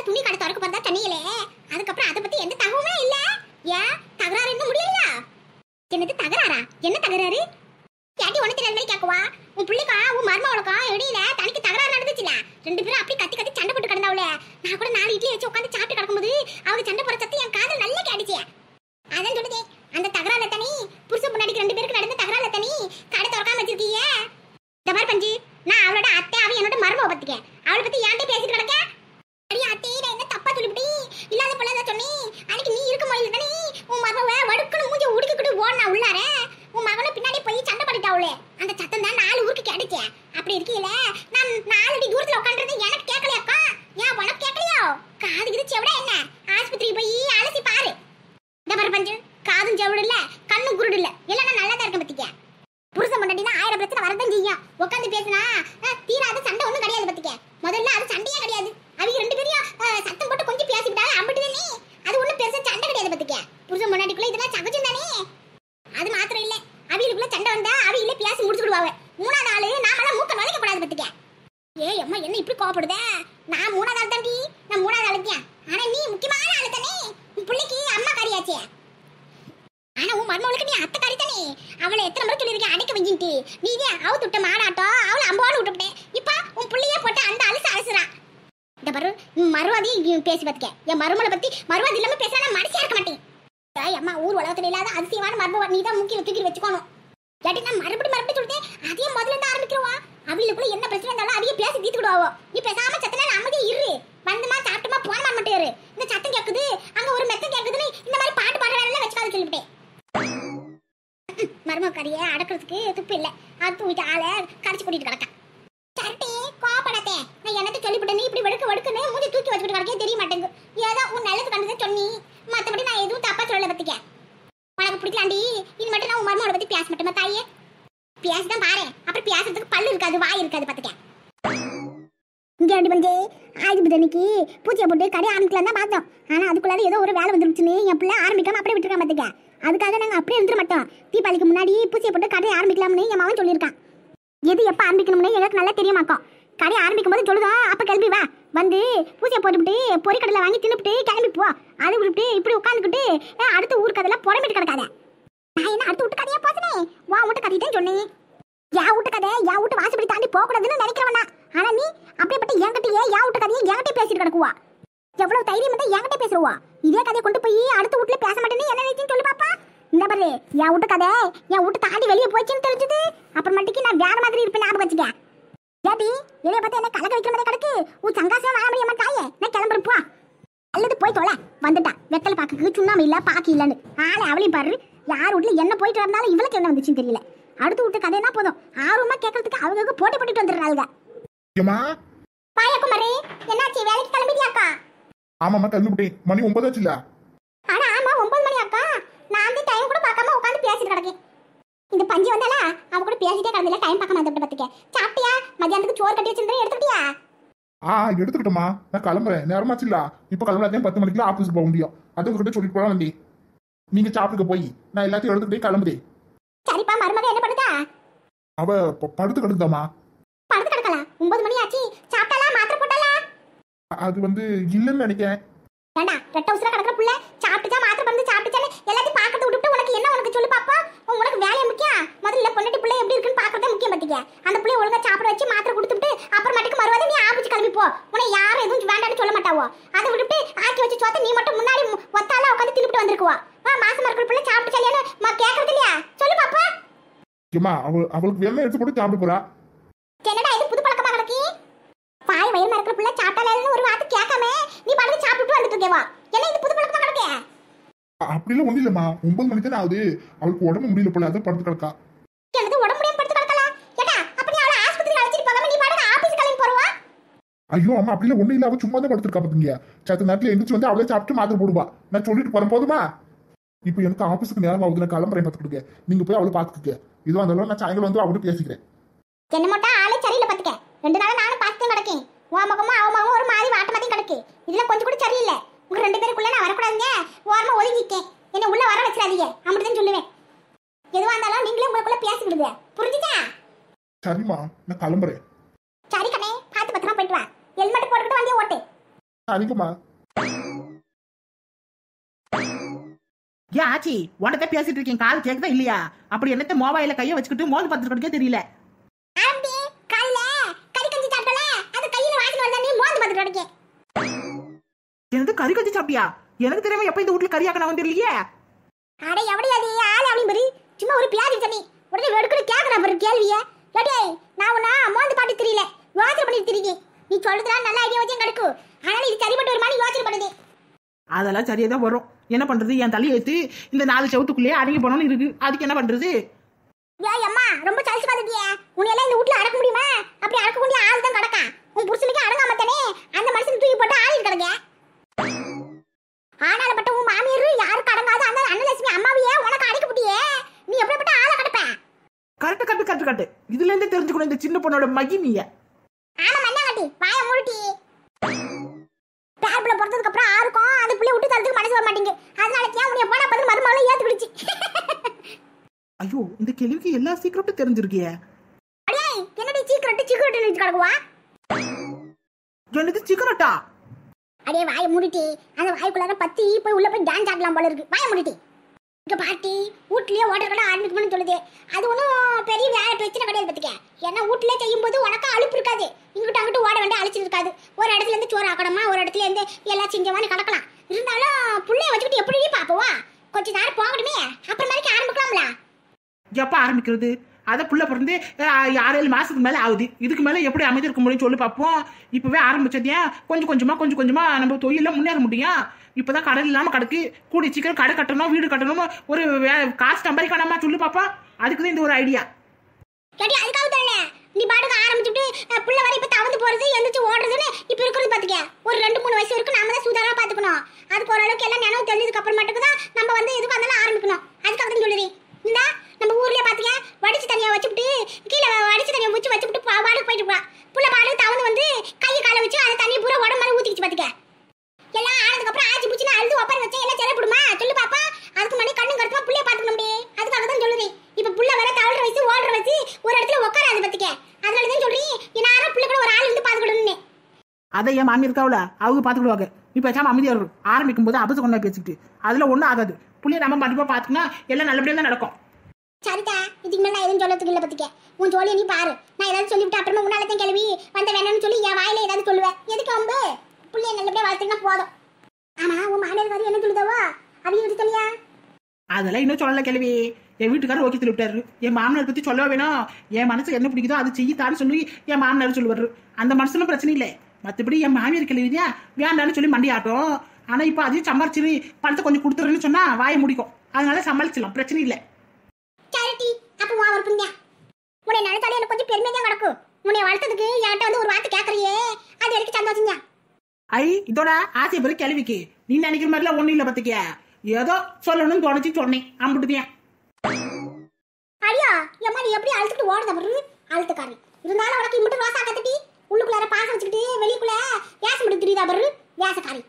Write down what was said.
துணி கடை திறக்க போறதா தண்ணியிலே. அதுக்கப்புறம் அதை பத்தி எந்த தகவலும் இல்ல. ஏன் தகராறு இன்னும் முடியலையா? என்னது தகராறா? என்ன தகராறு? கேட்டி ஒண்ணு தெரியாத மாதிரி கேக்குவா. உன் பிள்ளைக்கா உன் மருமவளுக்கா இடையில தனிக்கு தகராறு நடந்துச்சுல. ரெண்டு பேரும் அப்படி கத்தி கத்தி சண்டை போட்டு கிடந்தாவளே. நான் கூட 4 இட்லி வச்சு உட்காந்து சாப்பிட்டு கிடக்கும்போது அவங்க சண்டை போற சத்தம் என் காதுல நல்லா கேட்டுச்சு. அதான் சொல்லுதே, அந்த தகராறுல தனி புருஷன் பொண்டாட்டிக்கு 2 பேருக்கு நடந்த தகராறுல தனி கடை திறக்காம வச்சிருக்கீங்க. இந்த மாதிரி பஞ்சு, நான் அவளோட அத்தை, அவ என்னோட மருமவ பத்திக்க. அவளை பத்தி ஏன்டே பேசிட்டு கிடக்க? அடி அத்தை, நான் என்ன தப்பா சொல்லிவிட்டி? இல்லாத பொல்லாத சொன்னி. அன்னைக்கு நீ இருக்கும் போது தானே உன் மகவ வடுக்கணும் மூஞ்சி உடுக்கிட்டு ஓடனா உள்ளார. உன் மகனை பின்னாடி போய் சண்டை பண்ணிட்டாவுளே. அந்த சத்தம் தான் 4 ஊருக்கு கேட்டுச்சு. அப்படி இருக்கீல, நான் 4 அடி தூரத்துல உட்காந்துறது எனக்கு கேட்கலையாக்கா? ஏன் உனக்கு கேட்கலையோ? காது கிது செவிட என்ன? ஆஸ்பத்திரி போய் அலசி பாரு. இந்த மாதிரி பஞ்சு, காதும் செவிடு இல்ல, கண்ணும் குருடு இல்ல, எல்லாம் நல்லா தான் இருக்க பத்திக்க. புருஷன் பொண்டாட்டினா 1000 பிரச்சனை வரதான் செய்யும். உட்காந்து பேசினா தீராத சண்டை ஒண்ணும் கிடையாது பத்திக்க. முதல்ல அது சண்டையே கிடையாது. அவங்க 2 பேரையும் சத்தம் போட்டு கொஞ்சம் பேசிவிட்டாங்க, அம்பிட்டுதானே. அது ஒண்ணும் பெருசா சண்டை கிடையாது பத்திக்க. புருஷன் பொண்டாட்டிக்குள்ள இதெல்லாம் சகஜம் தானே. அது மாத்திரம் இல்ல, அவங்களுக்குள்ள சண்டை வந்தா அவங்களே பேசி முடிச்சுடுவாங்க. 3ஆவது ஆளு நாமெல்லாம் மூக்க நுழைக்க கூடாது பத்திக்க. ஏய் அம்மா, என்ன இப்படி கோபப்படுத? நான் 3ஆவது ஆள் தாண்டி. நான் 3ஆவது ஆளுக்கியா. ஆனா நீ முக்கியமான ஆளு தானே. உன் பிள்ளைக்கு அம்மா காரியாச்சே. ஆனா உன் மருமகளுக்கு நீ அத்தை காரி தானே. அவளை எத்தனை முறை சொல்லியிருக்கேன் அடைக்க வைக்கிட்டு. நீ ஏன் அவ துட்ட மாடாட்டம் அவளை அம்பான்னு விட்டுவிட்டேன். இப்ப உன் பிள்ளையே போட்டு அந்த அலசு அலசுறா. இந்த பாரு, மறுவாதி பேசி பார்த்துக்க. என் மருமலை பத்தி மறுவாதி இல்லாம பேச நான் மனசே இருக்க மாட்டேன். அம்மா, ஊர் உலகத்துல இல்லாத அதிசயமான மருமவ நீ தான் முக்கிய தூக்கி வச்சுக்கணும். இல்லாட்டி நான் மறுபடியும் சொல்லிட்டேன். அதே முதல்ல இருந்து ஆரம்பிக்கிறவா. அவளுக்குள்ள என்ன பிரச்சனை இருந்தாலும் அதையே பேசி தீர்த்துக்கிடுவாவோ. நீ பேசாம சத்தனா அமைதியா இரு. வந்தமா சாப்பிட்டுமா போனமா மட்டும் இரு. இந்த சத்தம் கேக்குது, அங்க ஒரு மெத்தம் கேக்குதுன்னு இந்த மாதிரி பாட்டு பாடுற வேலை வச்சுக்காத சொல்லிவிட்டேன். மருமக கறியை அடக்கிறதுக்கு துப்பு இல்லை. அது தூக்கிட்டு ஆளை கரைச்சி கூட்டிட்டு கிடக்கா. சரட்டே கோபப்படாதே. நான் என்னத்தை சொல்லிவிட்டேன். நீ இப்படி வடுக்குன்னு மூஞ்சி தூக்கி வச்சுக்கிட்டு கிடக்கே தெரிய மாட்டேங்குது. ஏதோ உன் நல்லது கண்டதை சொன்னி, மற்றபடி நான் எதுவும் தப்பா சொல்லலை பத்திக்க. உனக்கு பிடிக்கலாண்டி. இது மட்டும் நான் உன் மருமகளை பத்தி பேச மாட்டேமா தாயே? பேசிதான் பாரு. அப்புறம் பேசுறதுக்கு பல்லு இருக்காது, வாய் இருக்காது பத்திக்க. இங்க அப்படி வந்து ஆயுத அன்னைக்கு பூச்சியை போட்டு கடை ஆரம்பிக்கலாம் தான் பார்த்தோம். ஆனா அதுக்குள்ளார ஏதோ ஒரு வேலை வந்துருச்சுன்னு என் பிள்ளை ஆரம்பிக்காம அப்படியே விட்டுருக்கான் பத்திக்க. அதுக்காக நாங்க அப்படியே வந்துட மாட்டோம். தீபாவளிக்கு முன்னாடி பூச்சியை போட்டு கடை ஆரம்பிக்கலாம்னு என் மகன் சொல்லியிருக்கான். எது எப்ப ஆரம்பிக்கணும்னு எனக்கு நல்லா தெரியுமாக்கும். கடை ஆரம்பிக்கும் போது சொல்லுதோம், அப்ப கிளம்பி வா. வந்து பூச்சியை போட்டுவிட்டு பொறிக்கடலை வாங்கி தின்னுபிட்டு கிளம்பி போ. அதை விட்டுட்டு இப்படி உட்காந்துக்கிட்டு அடுத்த ஊருக்கு அதெல்லாம் புறம்பிட்டு கிடக்காத. நான் என்ன அடுத்த வீட்டு கதையா போசனே? வா வீட்டு கதைதான் சொன்னேன். யா வீட்டு கதை யா வீட்டு வாசப்படி தாண்டி போக கூடாதுன்னு நினைக்கிறவனா? ஆனா நீ அப்படியேப்பட்ட என்கிட்டயே யா வீட்டு கதையை என்கிட்ட பேசிட்டு கிடக்குவா. எவ்வளவு தைரியம் இருந்தா என்கிட்ட பேசுவா. இதே கதையை கொண்டு போய் அடுத்த வீட்டுல பேச மாட்டேன்னு என்ன நினைச்சுன்னு சொல்லு பாப்பா. இந்த பாரு, என் வீட்டு கதை என் வீட்டு தாண்டி வெளியே போச்சுன்னு தெரிஞ்சது அப்புறமேட்டுக்கு நான் வேற மாதிரி இருப்பேன். ஞாபகம் வச்சுக்கேன். ஏடி வெளியே பார்த்து என்ன கலக்க வைக்கிற மாதிரி கிடக்கு. உன் சங்காசம் வாழ முடியாம தாயே. நான் கிளம்புறேன் போ. அல்லது போய் தொலை. வந்துட்டா வெத்தலை பாக்கு சுண்ணாம இல்ல பாக்கி இல்லன்னு ஆளை அவளையும் பாரு. யார் வீட்டுல என்ன போயிட்டு இருந்தாலும் இவளுக்கு என்ன வந்துச்சுன்னு தெரியல. அடுத்து விட்டு கதைனா போதும் ஆர்வமா கேட்கறதுக்கு அவங்க போட்டி போட்டுட்டு வந்துடுறாங்க. பாயக்குமாரி, என்னாச்சு? வேலைக்கு கிளம்பிட்டியாக்கா? ஆமாம்மா, கிளம்பிட்டேன். மணி 9 ஆச்சுல்ல? ஆனா ஆமா 9 மணி அக்கா. நான் அந்த டைம் கூட பார்க்காம உட்காந்து பேசிட்டு கிடக்கேன். இந்த பஞ்சு வந்தாலா அவ கூட பேசிட்டே கிடந்தல டைம் பார்க்காம வந்துட்டு பத்துக்க. சாப்பிட்டியா? மத்தியானத்துக்கு சோறு கட்டி வச்சிருந்தேன், எடுத்துட்டியா? எடுத்துக்கிட்டோமா. நான் கிளம்புறேன். நேரமாச்சுல்ல. இப்ப கிளம்புறதே 10 மணிக்குள்ள ஆபீஸ் போக முடியும். அது உங்ககிட்ட சொல்லிட்டு போலாம் வண்டி. நீங்க சாப்பிட்டுக்க போய் நான் எல்லாத்தையும் எடுத்துக்கிட்டே கிளம்புறேன். சரிப்பா. மருமக என்ன பண்ணுதா? அவ படுத்து கிடந்தாமா. படுத்து கிடக்கலாம். 9 மணி ஆச்சு. சாப்பிட்டாலா? மாத்திரை போட்டாலா? அது இல்லன்னு நினைக்கிறேன். ஏண்டா ரெட்ட உசுரா கிடக்குற புள்ள சாப்பிட்டுச்சா மாத்திரை பண்ணி சாப்பிட்டுச்சான்னு எல்லாத்தையும் பார்க்கறது விட்டுட்டு உனக்கு என்ன உனக்கு சொல்லு பாப்பா. உனக்கு வேலையை முக்கியம். முதல்ல பொண்ணு பிள்ளை எப்படி இருக்குன்னு பார்க்கறதே முக்கியம் பத்திக்க. அந்த பிள்ளைய ஒழுங்கா சாப்பிட வச்சு மாத்திரை கொடுத்துட்டு அப்புறமேட்டுக்கு மறுவாதி நீ ஆபீஸ் கிளம்பி போ. உன்னை யாரும் எதுவும் வேண்டான்னு சொல்ல மாட்டாவோ. அதை விட்டுட்டு ஆக்கி வச்சு சோத்த நீ மட்டும் முன்னாடி ஒத்தால உட்காந்து தின்னுட்டு வந்திருக்குவா. மாசமா இருக்கிற பிள்ளை சாப்பிட்டுச்சாலியான்னு கேட்கறது இல்லையா? சொல்லு பாப்பா. அவளுக்கு வெள்ளை எடுத்து போட்டு சாப்பிட போறா. என்னடா இது புது பழக்கமா கிடக்கு? பாய் வயிறு இருக்கிற பிள்ளை சாப்பிட்டாலும் ஒரு வார்த்தை கேட்காம நீ பாட்டு சாப்பிட்டு வந்துட்டு இருக்கேவா? என்ன இது புது பழக்கமா கிடக்கு? அப்படிலாம் ஒண்ணு இல்லம்மா. 9 மணி தானே ஆகுது. அவளுக்கு உடம்பு முடியல போல, அதான் படுத்து கிடக்கா. எனக்கு உடம்பு முடியாம படுத்து கிடக்கலாம். ஏடா அப்ப நீ அவளை ஆஸ்பத்திரிக்கு அழைச்சிட்டு போகாம நீ பாட்டு ஆபீஸ் கிளம்பி போறவா? ஐயோ அம்மா, அப்படிலாம் ஒண்ணு இல்ல. அவ சும்மா தான் படுத்துருக்கா பாத்தீங்க. சத்த நேரத்துல எந்திரிச்சு வந்து அவளே சாப்பிட்டு மாத்திரை போடுவா. நான் சொல்லிட்டு போறேன் போதுமா? இப்போ எனக்கு ஆபீஸ்க்கு நேரம் ஆகுது. நான் கிளம்புறேன். பார்த்துக்கிட்டு நீங்க போய் அவளை பாத்துக்க. இதுவா இருந்தாலும் நான் சாயங்காலம் வந்து அவகிட்ட பேசிக்கிறேன். என்ன மட்டும் ஆளே சரியில்லை பாத்துக்க. 2 நாள் நானும் பார்த்து கிடக்கேன். உன் மகமும் அவ மகமும் ஒரு மாதிரி வாட்ட மாதிரி கிடக்கு. இதுல கொஞ்சம் கூட சரியில்லை. உங்க 2 பேருக்குள்ள நான் வரக்கூடாதுங்க. ஓரமா ஒதுங்கிக்கேன். என்ன உள்ள வர வச்சிடாதீங்க. அப்படிதான் சொல்லுவேன். எதுவா இருந்தாலும் நீங்களே உங்களுக்குள்ள பேசிக்கிடுங்க. புரிஞ்சுச்சா? சரிம்மா, நான் கிளம்புறேன். சரி கண்ணே, பார்த்து பத்திரமா போயிட்டு வா. ஹெல்மெட் போட்டுக்கிட்டு வண்டியை ஓட்டு. அதிகமா ஏன் ஆச்சி உன்கிட்ட பேசிட்டு இருக்கேன், காது கேக்குதா இல்லையா? அப்படி என்னத்த மொபைல கைய வச்சுக்கிட்டு மோந்து பார்த்துட்டு தெரியல. ஆண்டி காலைல கறி கஞ்சி சாப்பிட்டல, அது கையில வாசனை வருதா நீ மோந்து பார்த்துட்டு இருக்கே. எனக்கு கறி கஞ்சி சாப்பிட்டியா? எனக்கு தெரியாம எப்ப இந்த வீட்டுல கறி ஆக்கணும் வந்து இல்லையே. அட எவடி அது ஆளு அப்படி பரி சும்மா ஒரு பியாதி தண்ணி உடனே வெடுக்குன்னு கேக்குறா பாரு கேள்வியே. டேய் நான் உன்ன மோந்து பாட்டு தெரியல யோசனை பண்ணிட்டு இருக்கேன். நீ சொல்றதுலாம் நல்ல ஐடியா வச்சு கிடக்கு, ஆனா இது சரிப்பட்டு ஒரு மாதிரி யோசனை பண்ணுது. அதெல்லாம் சரியா தான் வரும். என்ன பண்றது, என் தலையை எடுத்து இந்த 4 செவத்துக்குள்ளேயே அடங்கி போனோம்னு இருக்கு. அதுக்கு என்ன பண்றது? ஏய் அம்மா ரொம்ப சலிச்சு பாத்துட்டியே, உன்னையெல்லாம் இந்த வீட்டுல அடக்க முடியுமா? அப்படி அடக்க வேண்டிய ஆள் தான் கிடக்கா. உன் புருஷனுக்கு அடங்காம தானே அந்த மனுஷன் தூக்கி போட்டு ஆள் கிடங்க. ஆனாலப்பட்ட உன் மாமியார் யாருக்கு அடங்காது அந்த அன்னலட்சுமி அம்மாவையே உனக்கு அடைக்க முடியே, நீ எப்படிப்பட்ட ஆளை கிடப்ப? கரெக்ட். இதுல இருந்து தெரிஞ்சுக்கணும் இந்த சின்ன பொண்ணோட மகிமைய. ஆமா மண்ணா கட்டி வாய மூடி. பேர்ல பொறுத்ததுக்கு அப்புறம் ஆருக்கும் அந்த புள்ளைய விட்டு தரதுக்கு மனசு வர மாட்டேங்குது. அதனால ஏன் உன்னைய போனா பதில் மருமகளும் ஏத்துக்கிடுச்சு. ஐயோ இந்த கேள்விக்கு எல்லா சீக்கிரட்டும் தெரிஞ்சிருக்கியே. அடே என்னடி சீக்கிரட் நிச்சு கிடக்குவா? என்னது சீக்கிரட்டா? அடே வாய மூடிட்டி, அந்த வாய்க்குள்ளார பத்தி போய் உள்ள போய் டான்ஸ் ஆடலாம் போல இருக்கு. வாய மூடிட்டி. இங்க பாட்டி வீட்லயே ஓட்டர் கடை ஆரம்பிக்கணும்னு சொல்லுது. அது ஒன்றும் பெரிய வேலை பிரச்சனை கிடையாது பார்த்துக்க. ஏன்னா வீட்லயே செய்யும் போது உனக்கு அழுப்பு இருக்காது, இங்கிட்ட அங்கிட்டு ஓட வேண்டிய அழைச்சிட்டு இருக்காது. ஒரு இடத்துல இருந்து சோறு ஆக்கணுமா, ஒரு இடத்துல இருந்து எல்லாம் செஞ்சவான்னு கிடக்கலாம். இருந்தாலும் புள்ளைய வச்சுக்கிட்டு எப்படி பாப்போவா? கொஞ்ச நேரம் போகட்டுமே, அப்புறம் மாதிரி ஆரம்பிக்கலாம்ல. எப்ப ஆரம்பிக்கிறது? அதை புள்ள பிறந்து 6-7 மாசத்துக்கு மேல ஆகுது. இதுக்கு மேல எப்படி அமைதிருக்க முடியும் சொல்லி பார்ப்போம். இப்பவே ஆரம்பிச்சதே கொஞ்சம் கொஞ்சமா நம்ம தொழில முன்னேற முடியும். இப்பதான் கடை இல்லாம கிடக்கு. கூடி சீக்கிரம் கடை கட்டணும், வீடு கட்டணும், ஒரு காசு சம்பாதிக்கணுமா சொல்லி பாப்பா. அதுக்குதான் இந்த ஒரு ஐடியா. அதுக்காக தெரியல நீ பாட்டுக்கு ஆரம்பிச்சுட்டு புள்ள வரை இப்ப தவந்து போறது எந்திரிச்சு ஓடுறதுன்னு இப்ப இருக்கிறது பாத்துக்க. ஒரு 2-3 வயசு வரைக்கும் நாம தான் சுதாரமா பாத்துக்கணும். அதுக்கு ஓரளவுக்கு எல்லாம் நினைவு தெரிஞ்சதுக்கு அப்புறம் மட்டும் தான் நம்ம வந்து எதுக்கு வந்தாலும் ஆரம்பிக்கணும். அதுக்காக தான் சொல்லுறேன். இந்த நம்ம ஊர்லயே பாத்துக்க வடிச்சு தனியா வச்சுட்டு கீழே வடிச்சு தனியா வச்சு வச்சுட்டு பாடுக்கு போயிட்டு போவா. புள்ள பாடுக்கு தவந்து வந்து கையை காலை வச்சு அந்த தண்ணி பூரா உடம்பு மேல ஊத்திக்கிச்சு பாத்துக்க. எல்லாம் ஆனதுக்கு அப்புறம் ஆச்சி புச்சுன்னு அழுது ஒப்பரை வச்சா எல்லாம் செலப்படுமா சொல்லு பாப்பா? அதுக்கு முன்னாடி கண்ணு கருத்துமா புள்ளைய பாத்துக்கணும் முடியே. அதுக்காக தான் சொல்லுறேன். இப்ப புள்ள வர தவழ்ற வயசு ஓடுற வயசு ஒரு இடத்துல உட்காராது பாத்துக்க. அதனாலதான் சொல்றேன் யாரும் புள்ள கூட ஒரு ஆள் வந்து பாத்துக்கணும்னு. அதை என் மாமி இருக்காவுல அவங்க பாத்துக்கிடுவாங்க. நீ பேசாம அமைதியா இருக்கும். ஆரம்பிக்கும் போது அபச கொண்டா பேசிக்கிட்டு அதுல ஒண்ணும் ஆகாது. புள்ளைய நம்ம கண்டிப்பா பாத்துக்கனா எல்லாம் நல்லபடியா தான் நடக்கும். சரிதா, இதுக்கு மேல நான் எதுவும் சொல்லத்துக்கு இல்ல பாத்துக்க. உன் ஜோலியை நீ பாரு. நான் ஏதாவது சொல்லிவிட்டு அப்புறமா உன்னாலதான் கிளவி வந்த வேணும்னு சொல்லி என் வாயில ஏதாவது சொல்லுவேன். எதுக்கு வந்து புள்ளைய நல்லபடியா வளர்த்துக்கினா போதும். ஆமா உன் மாநில என்ன சொல்லுதாவோ அதையும் விட்டு தனியா? அதெல்லாம் இன்னும் சொல்லல கேள்வி. என் வீட்டுக்காரர் ஓகே சொல்லிவிட்டாரு. என் மாமனார் பத்தி சொல்லவே வேணும். என் மனசுக்கு என்ன பிடிக்குதோ அது செய்யத்தான்னு சொல்லி என் மாமனார் சொல்லுவாரு. அந்த மனசுல பிரச்சனை இல்லை. மற்றபடி என் மாமியார் கேள்வியா வேண்டான்னு சொல்லி மண்டி ஆட்டும். ஆனா இப்ப அதையும் சம்பாரிச்சு பணத்தை கொஞ்சம் கொடுத்துருன்னு சொன்னா வாய முடிக்கும். அதனால சமாளிச்சிடலாம், பிரச்சனை இல்லை. சரிட்டி அப்ப வா ஒரு புண்ணியா. உன்னை நினைச்சாலே எனக்கு கொஞ்சம் பெருமையா தான் கிடக்கும். உன்னை வளர்த்ததுக்கு என்கிட்ட வந்து ஒரு வார்த்தை கேட்கறியே, அது எனக்கு சந்தோஷம் தான். ஐ இதோட ஆசை பெரு கேள்விக்கு நீ நினைக்கிற மாதிரிலாம் ஒண்ணும் இல்ல பத்திக்க. ஏதோ சொல்லணும்னு தோணுச்சு சொன்னேன், அம்பிட்டுதான். அடியா எம்மா நீ எப்படி அழுத்துட்டு ஓடுத பாரு அழுத்துக்காரி. இருந்தாலும் உனக்கு இம்பிட்டு ரோசா கத்துட்டி உள்ளுக்குள்ளார பாசம் வச்சுக்கிட்டு வெளிக்குள்ள வேஷம் எடுத்து தெரியுதா பாரு வேசக்காரி.